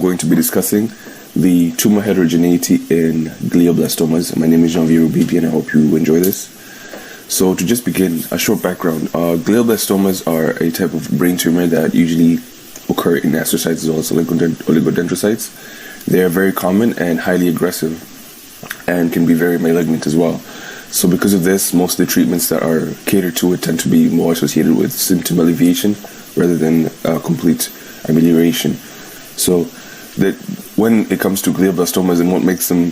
going to be discussing the tumor heterogeneity in glioblastomas. My name is J-Neuro, and I hope you enjoy this. So to just begin, a short background. Glioblastomas are a type of brain tumor that usually occur in astrocytes as well as oligodendrocytes. They are very common and highly aggressive and can be very malignant as well. So because of this, most of the treatments that are catered to it tend to be more associated with symptom alleviation rather than complete amelioration. So that when it comes to glioblastomas, and what makes them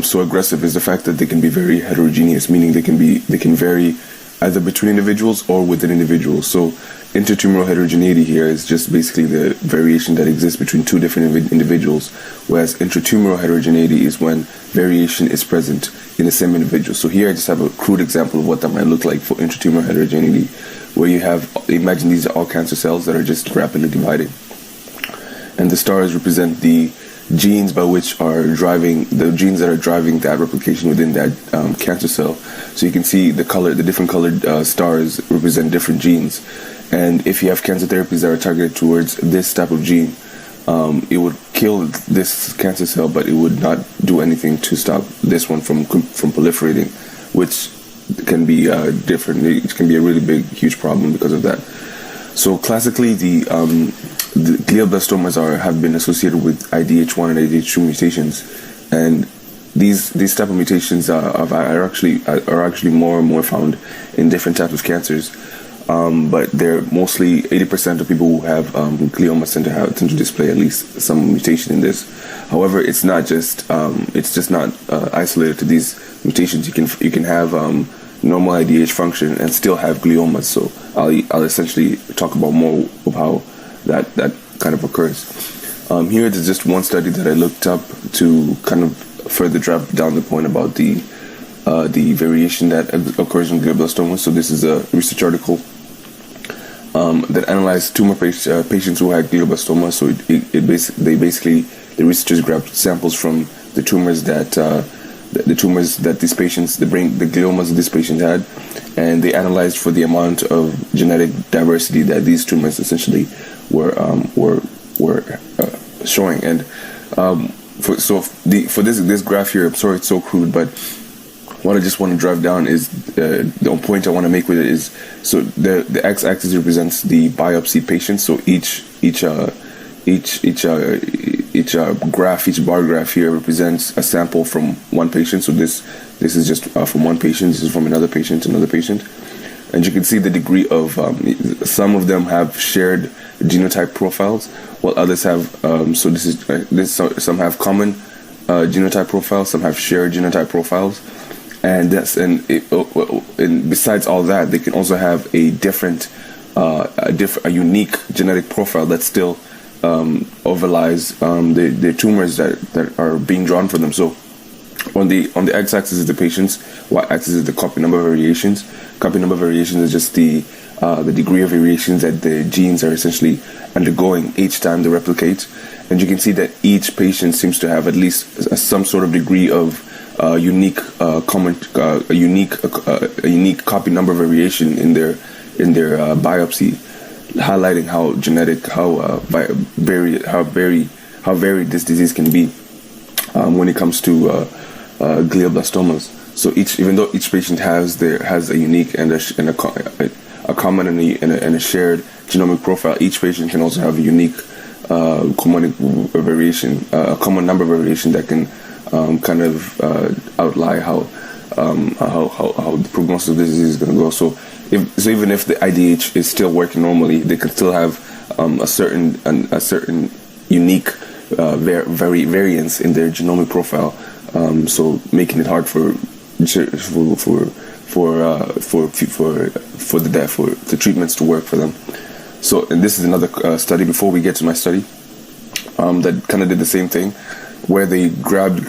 so aggressive is the fact that they can be very heterogeneous, meaning they can vary either between individuals or within individuals. So intratumoral heterogeneity here is just basically the variation that exists between two different individuals, whereas intratumoral heterogeneity is when variation is present in the same individual. So here I just have a crude example of what that might look like for intratumoral heterogeneity, where you have, imagine these are all cancer cells that are just rapidly dividing. And the stars represent the genes that are driving that replication within that cancer cell. So you can see the different colored stars represent different genes. And if you have cancer therapies that are targeted towards this type of gene, it would kill this cancer cell, but it would not do anything to stop this one from proliferating, which can be different. It can be a really big, huge problem because of that. So classically, the glioblastomas have been associated with IDH1 and IDH2 mutations, and these type of mutations are actually more and more found in different types of cancers. But they're mostly 80% of people who have gliomas tend to display at least some mutation in this. However, it's just not isolated to these mutations. You can have normal IDH function and still have gliomas. So I'll essentially talk about more of how that kind of occurs. Here is just one study that I looked up to kind of further drive down the point about the variation that occurs in glioblastomas. So this is a research article that analyzed tumor patients who had glioblastoma. So the researchers grabbed samples from the tumors that the gliomas this patient had, and they analyzed for the amount of genetic diversity that these tumors essentially were showing. And for this graph here, I'm sorry it's so crude, but what I just want to drive down is the point I want to make with it is, so the x-axis represents the biopsy patient. So each bar graph here represents a sample from one patient. So this is just from one patient. This is from another patient, and you can see the degree of some of them have shared genotype profiles, while others have some have common genotype profiles, some have shared genotype profiles. And besides all that, they can also have a unique genetic profile that still overlies the tumors that are being drawn for them. So on the x-axis is the patients, y-axis is the copy number variations. Copy number variations is just the degree of variations that the genes are essentially undergoing each time they replicate. And you can see that each patient seems to have at least some sort of degree of unique copy number variation in their biopsy, highlighting how varied this disease can be when it comes to glioblastomas. So even though each patient has a unique and a common and a shared genomic profile, each patient can also have a unique common variation, a common number variation that can kind of outline how the prognosis of this disease is going to go. So even if the IDH is still working normally, they can still have a certain unique variance in their genomic profile. So making it hard for the treatments to work for them. So, and this is another study. Before we get to my study, that kind of did the same thing, where they grabbed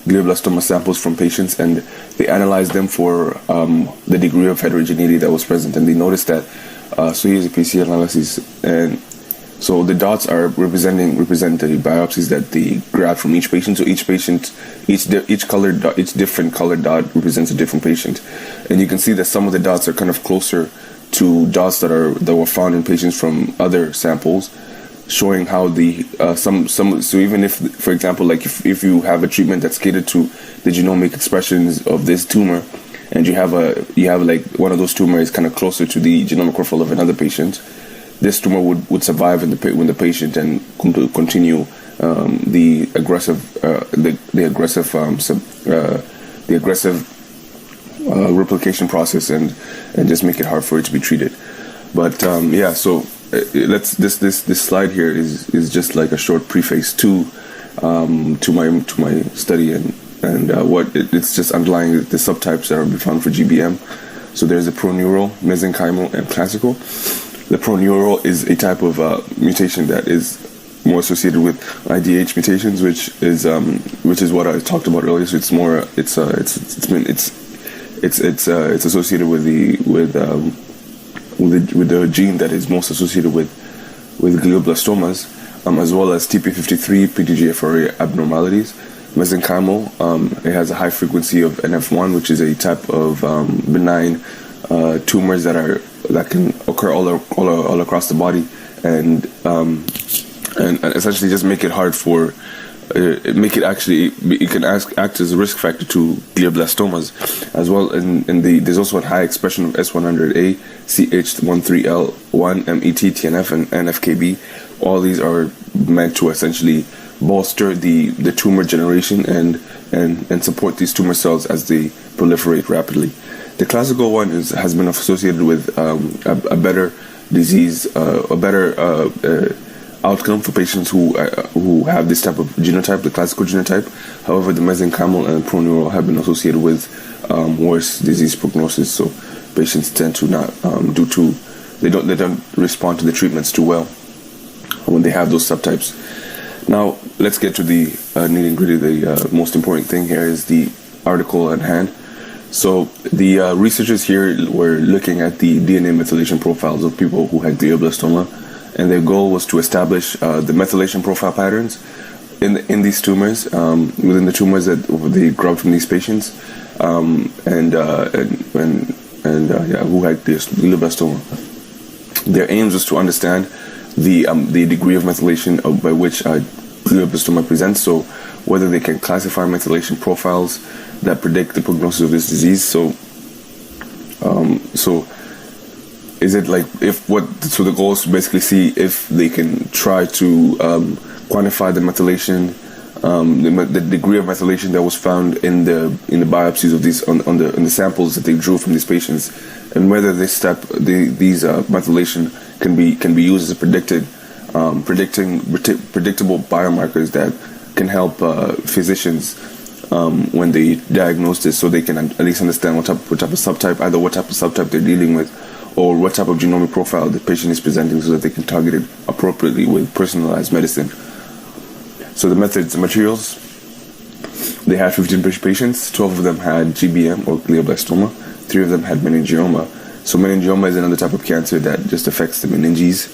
glioblastoma samples from patients and they analyzed them for the degree of heterogeneity that was present. And they noticed that, so here's a PC analysis, and so the dots are represent the biopsies that they grabbed from each patient. So each different colored dot represents a different patient, and you can see that some of the dots are kind of closer to dots that were found in patients from other samples, showing how the so even if, for example, like if you have a treatment that's catered to the genomic expressions of this tumor, and you have like one of those tumors kind of closer to the genomic profile of another patient, this tumor would survive when the patient and continue the aggressive replication process and just make it hard for it to be treated. But so this slide here is just like a short preface to my study and what it's just underlying the subtypes that are found for GBM. So there's a proneural, mesenchymal, and classical. The proneural is a type of mutation that is more associated with IDH mutations, which is what I talked about earlier. So it's more it's associated with the gene that is most associated with glioblastomas, as well as TP53, PTGFR abnormalities. Mesenchymal, it has a high frequency of NF1, which is a type of benign tumors that can occur all across the body, and essentially just make it hard for it can act as a risk factor to glioblastomas as well. And there's also a high expression of S100A, CH13L1, MET, TNF, and NFKB. All these are meant to essentially bolster the tumor generation and support these tumor cells as they proliferate rapidly. The classical one has been associated with a better disease, a better outcome for patients who have this type of genotype, the classical genotype. However, the mesenchymal and proneural have been associated with worse disease prognosis. So patients tend to not they don't respond to the treatments too well when they have those subtypes. Now let's get to the nitty gritty. The most important thing here is the article at hand. So the researchers here were looking at the DNA methylation profiles of people who had glioblastoma, and their goal was to establish the methylation profile patterns in these tumors, within the tumors that they grabbed from these patients, who had glioblastoma. Their aims was to understand the degree of methylation by which glioblastoma presents, so whether they can classify methylation profiles that predict the prognosis of this disease. So is it like so the goal is to basically see if they can try to quantify the methylation, the degree of methylation that was found in the biopsies of these on the samples that they drew from these patients, and whether these methylation can be used as a predictable biomarkers that can help physicians when they diagnose this, so they can at least understand what type of subtype, either what type of subtype they're dealing with, or what type of genomic profile the patient is presenting, so that they can target it appropriately with personalized medicine. So the methods, the materials, they had 15 patients. 12 of them had GBM or glioblastoma. 3 of them had meningioma. So meningioma is another type of cancer that just affects the meninges.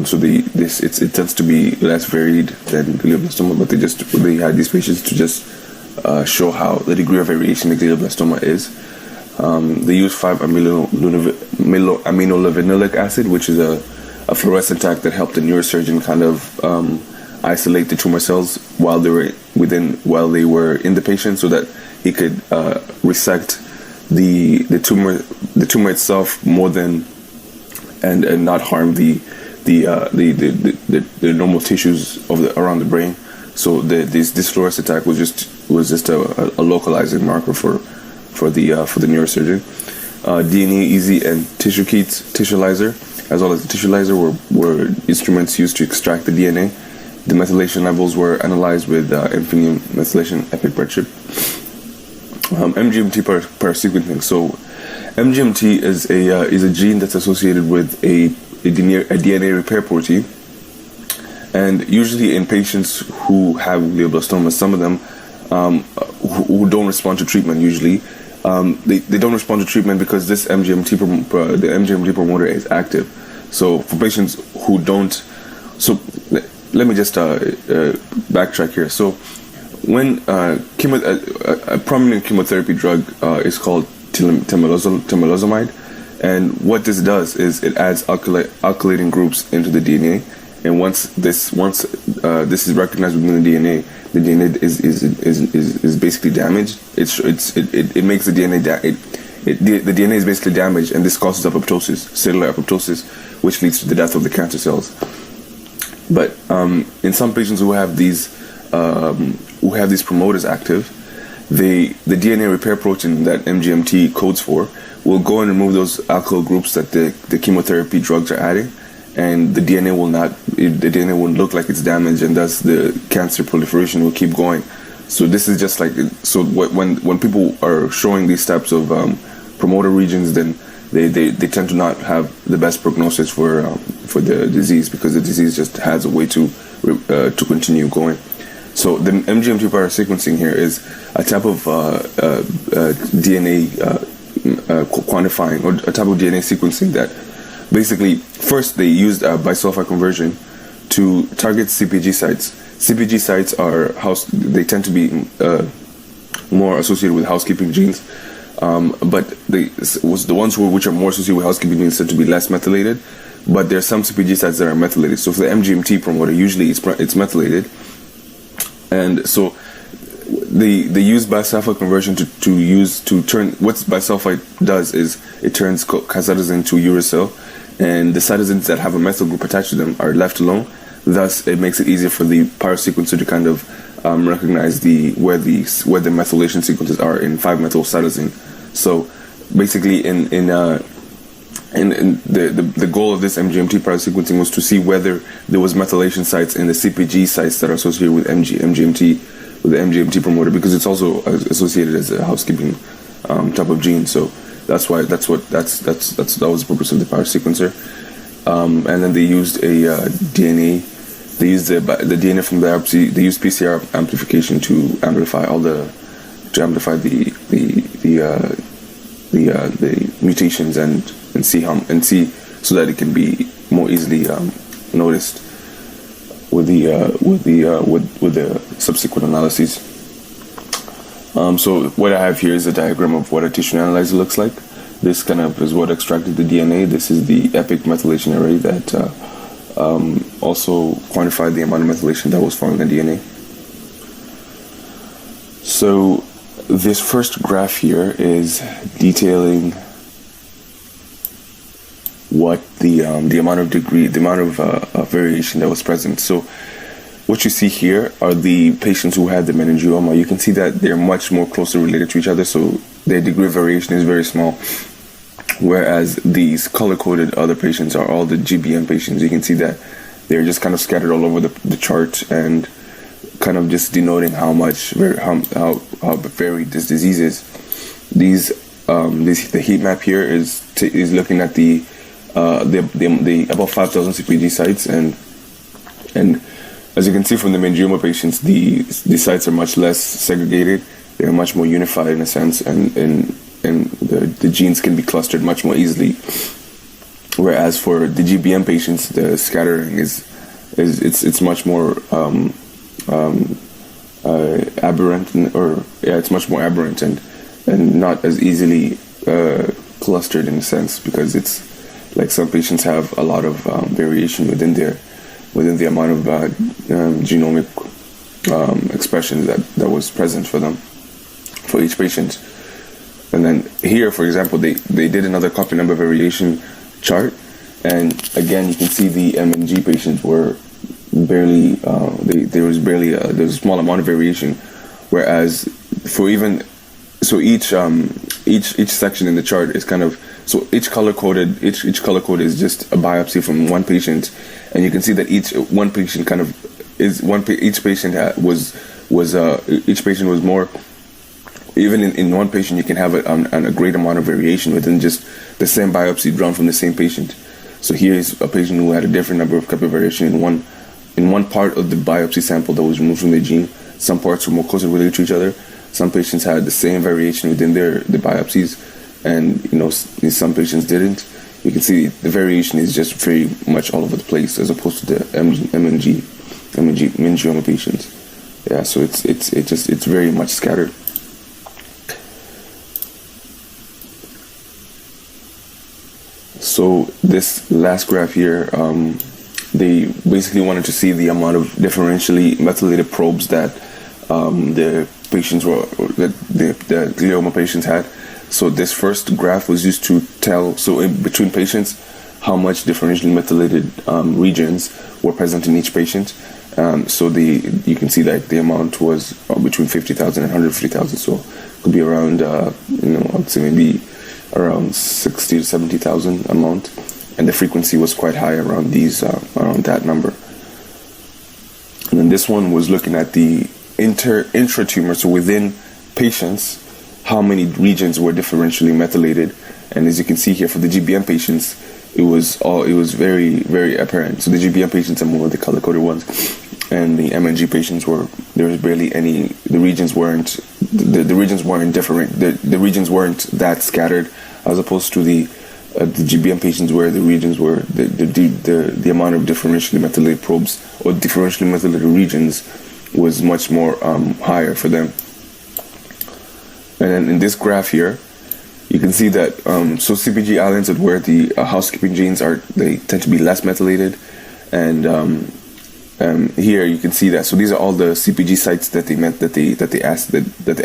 So it tends to be less varied than glioblastoma, but they had these patients to just show how the degree of variation in glioblastoma is. They used 5-aminolevulinic acid, which is a fluorescent tag that helped the neurosurgeon kind of isolate the tumor cells while they were in the patient, so that he could resect the tumor itself more than and not harm the normal tissues around the brain. So this fluorescent tag was just a localizing marker for the neurosurgeon. DNA, EZ, and Tissue-Lyser, as well as the Tissue-Lyser, were instruments used to extract the DNA. The methylation levels were analyzed with Infineum methylation epic redshift. MGMT per sequencing. So MGMT is a gene that's associated with a DNA repair protein, and usually in patients who have glioblastoma, some of them who don't respond to treatment, usually they don't respond to treatment because this the MGMT promoter is active. So for patients who don't, so let me just backtrack here. So when a prominent chemotherapy drug is called temolizumab, and what this does is it adds alkylating groups into the DNA, and once this is recognized within the DNA is basically damaged. It makes the DNA the DNA is basically damaged, and this causes apoptosis, cellular apoptosis, which leads to the death of the cancer cells. But in some patients who have these promoters active, the DNA repair protein that MGMT codes for will go and remove those alkyl groups that the chemotherapy drugs are adding, and the DNA won't look like it's damaged, and thus the cancer proliferation will keep going. So this is just like, so when people are showing these types of promoter regions, then they tend to not have the best prognosis for the disease, because the disease just has a way to continue going. So the MGMT prior sequencing here is a type of DNA quantifying, or a type of DNA sequencing that basically, first they used a bisulfite conversion to target CpG sites. CpG sites they tend to be more associated with housekeeping genes, but the ones which are more associated with housekeeping genes tend to be less methylated. But there are some CpG sites that are methylated. So for the MGMT promoter, usually it's methylated, and so they use bisulfite conversion to turn. What bisulfite does is it turns cytosine to uracil, and the cytosines that have a methyl group attached to them are left alone. Thus, it makes it easier for the pyrosequencer to kind of recognize where the methylation sequences are in 5-methyl cytosine. So basically, in the goal of this MGMT pyrosequencing was to see whether there was methylation sites in the CpG sites that are associated with MGMT, with the MGMT promoter, because it's also associated as a housekeeping type of gene. So that was the purpose of the pyrosequencer. And then they used a DNA. They used the DNA from the biopsy. They used PCR amplification to amplify the mutations and see so that it can be more easily noticed with the subsequent analyses. So what I have here is a diagram of what a tissue analyzer looks like. This kind of is what extracted the DNA. This is the epic methylation array that also quantified the amount of methylation that was found in the DNA. So this first graph here is detailing what the amount of variation that was present. So what you see here are the patients who had the meningioma. You can see that they're much more closely related to each other, so their degree of variation is very small. Whereas these color-coded other patients are all the GBM patients. You can see that they're just kind of scattered all over the chart, and kind of just denoting how varied this disease is. The heat map here is looking at the about 5,000 CpG sites, and as you can see from the meningioma patients, the sites are much less segregated. They're much more unified in a sense, and the genes can be clustered much more easily. Whereas for the GBM patients, the scattering it's much more aberrant, it's much more aberrant and not as easily clustered in a sense, because it's like some patients have a lot of variation within the amount of genomic expression that was present for them, for each patient. And then here, for example, they did another copy number variation chart, and again you can see the MNG patients were barely there was a small amount of variation, whereas for each section in the chart is kind of, so each color code is just a biopsy from one patient, and you can see that each patient was more. Even in one patient, you can have a great amount of variation within just the same biopsy drawn from the same patient. So here is a patient who had a different number of copy variation in one part of the biopsy sample that was removed from the gene. Some parts were more closely related to each other. Some patients had the same variation within the biopsies, and some patients didn't. You can see the variation is just very much all over the place, as opposed to the meningioma patients. Yeah, so it's very much scattered. So this last graph here they basically wanted to see the amount of differentially methylated probes that the patients were, that the glioma patients had. So this first graph was used to tell, so in between patients, how much differentially methylated regions were present in each patient. So you can see that the amount was between 50,000 and 150,000. So it could be around, I'd say maybe around 60 to 70,000 amount. And the frequency was quite high around that number. And then this one was looking at the intra-tumor, so within patients, how many regions were differentially methylated. And as you can see here, for the GBM patients, it was very, very apparent. So the GBM patients are more of the color-coded ones, and the MNG patients there was barely any. The regions weren't different. The regions weren't that scattered, as opposed to the GBM patients, where the regions were the amount of differentially methylated probes or differentially methylated regions was much more higher for them. And then in this graph here, you can see that so CpG islands, where the housekeeping genes are, they tend to be less methylated, and here you can see that. So these are all the CpG sites that they meant that the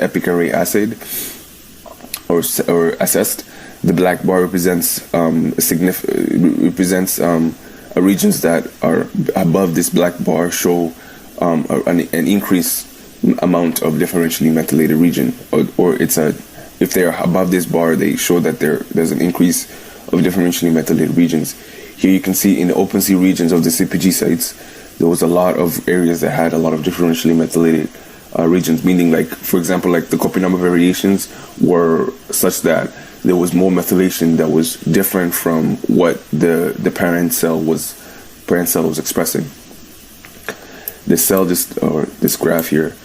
epic array assayed or assessed. The black bar represents regions that are above this black bar show an increased amount of differentially methylated region, or if they are above this bar, they show that there's an increase of differentially methylated regions. Here you can see in the open C regions of the CpG sites, there was a lot of areas that had a lot of differentially methylated regions, meaning, like, for example, like the copy number variations were such that there was more methylation that was different from what the parent cell was expressing. This graph here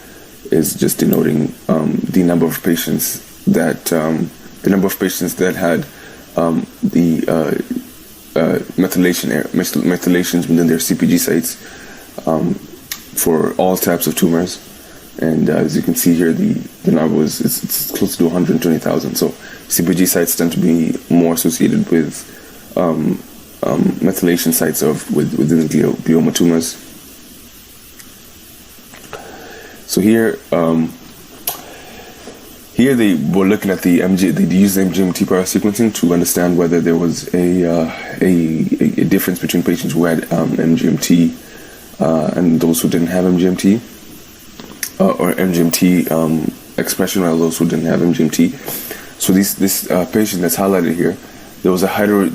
is just denoting the number of patients that had the methylations within their CpG sites for all types of tumors. And as you can see here, the number it's close to 120,000. So CpG sites tend to be more associated with methylation sites within glioma tumors. So here they were looking at they used MGMT parasequencing to understand whether there was a difference between patients who had MGMT and those who didn't have MGMT, or MGMT expression, while those who didn't have MGMT. So this patient that's highlighted here, there was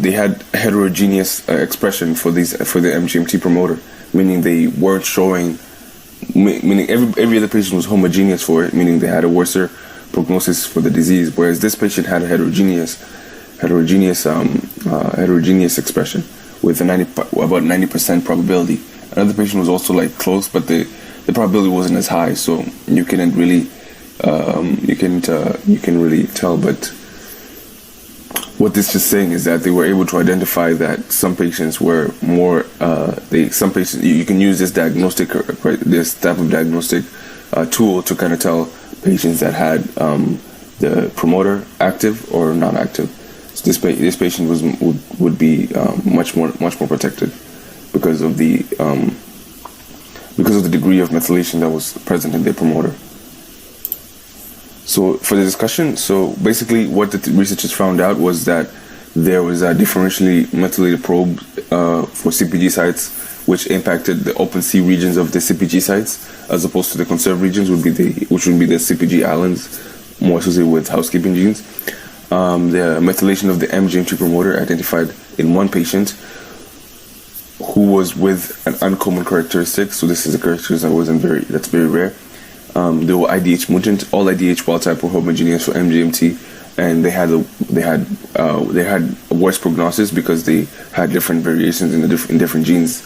they had heterogeneous expression for the MGMT promoter, meaning they weren't showing. Meaning every other patient was homogeneous for it, meaning they had a worser prognosis for the disease, whereas this patient had a heterogeneous expression with about 90% probability. Another patient was also like close, but the probability wasn't as high, so you couldn't really tell. But what this is saying is that they were able to identify that some patients were more. You can use this this type of diagnostic tool to kind of tell patients that had the promoter active or non-active. So this patient would be much more protected because of the degree of methylation that was present in their promoter. So for the discussion, so basically what the researchers found out was that there was a differentially methylated probe for CpG sites, which impacted the open C regions of the CpG sites, as opposed to the conserved regions, which would be the CpG islands, more associated with housekeeping genes. The methylation of the MGMT promoter identified in one patient who was with an uncommon characteristic. So this is a characteristic that's very rare. They were IDH mutant. All IDH wild type were homogeneous for MGMT, and they had a worse prognosis because they had different variations in different genes,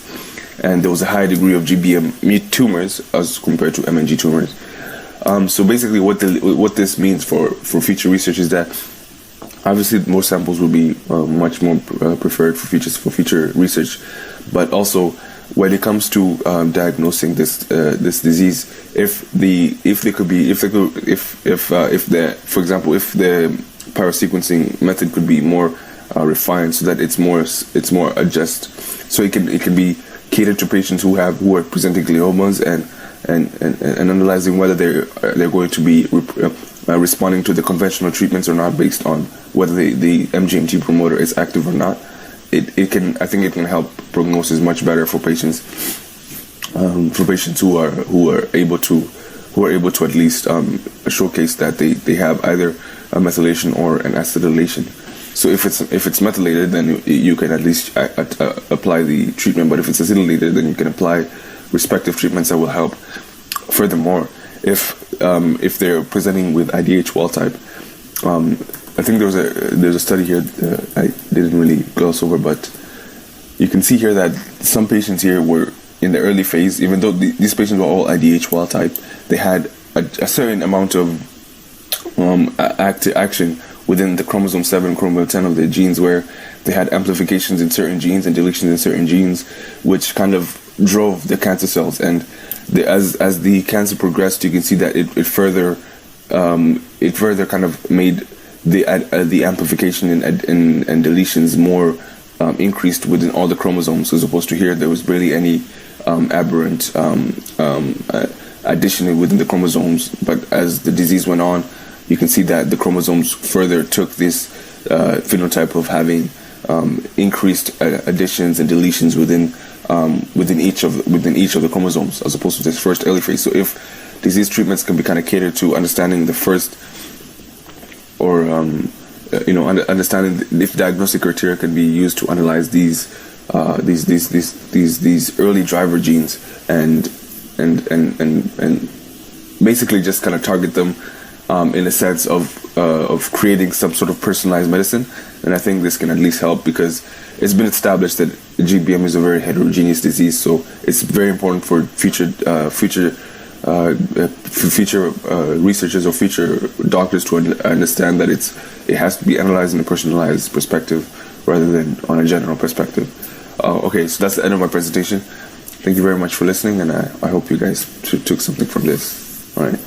and there was a high degree of GBM tumors as compared to MNG tumors. So basically, what this means for future research is that obviously more samples will be much more preferred for future research, but also when it comes to diagnosing this disease, if the parasequencing method could be more refined, so that it's more adjust, so it can be catered to patients who are presenting gliomas, and analyzing whether they're going to be responding to the conventional treatments or not, based on whether the MGMT promoter is active or not. I think it can help prognosis much better for patients who are able to at least showcase that they have either a methylation or an acetylation. So if it's methylated, then you can at least apply the treatment. But if it's acylated, then you can apply respective treatments that will help. Furthermore, if they're presenting with IDH wild type, I think there's a study here I didn't really gloss over, but you can see here that some patients here were in the early phase, even though these patients were all IDH wild type, they had a certain amount of action within the chromosome 7, chromosome 10 of the genes, where they had amplifications in certain genes and deletions in certain genes, which kind of drove the cancer cells. And as the cancer progressed, you can see that it further kind of made the amplification and deletions more increased within all the chromosomes, as opposed to here there was barely any aberrant addition within the chromosomes. But as the disease went on, you can see that the chromosomes further took this phenotype of having increased additions and deletions within each of the chromosomes, as opposed to this first early phase. So if disease treatments can be kind of catered to understanding the first, or understanding if diagnostic criteria can be used to analyze these early driver genes, and basically just kind of target them in a sense of creating some sort of personalized medicine. And I think this can at least help, because it's been established that GBM is a very heterogeneous disease. So it's very important for future researchers or future doctors to understand that it has to be analyzed in a personalized perspective rather than on a general perspective. Okay, so that's the end of my presentation. Thank you very much for listening, and I hope you guys took something from this. All right.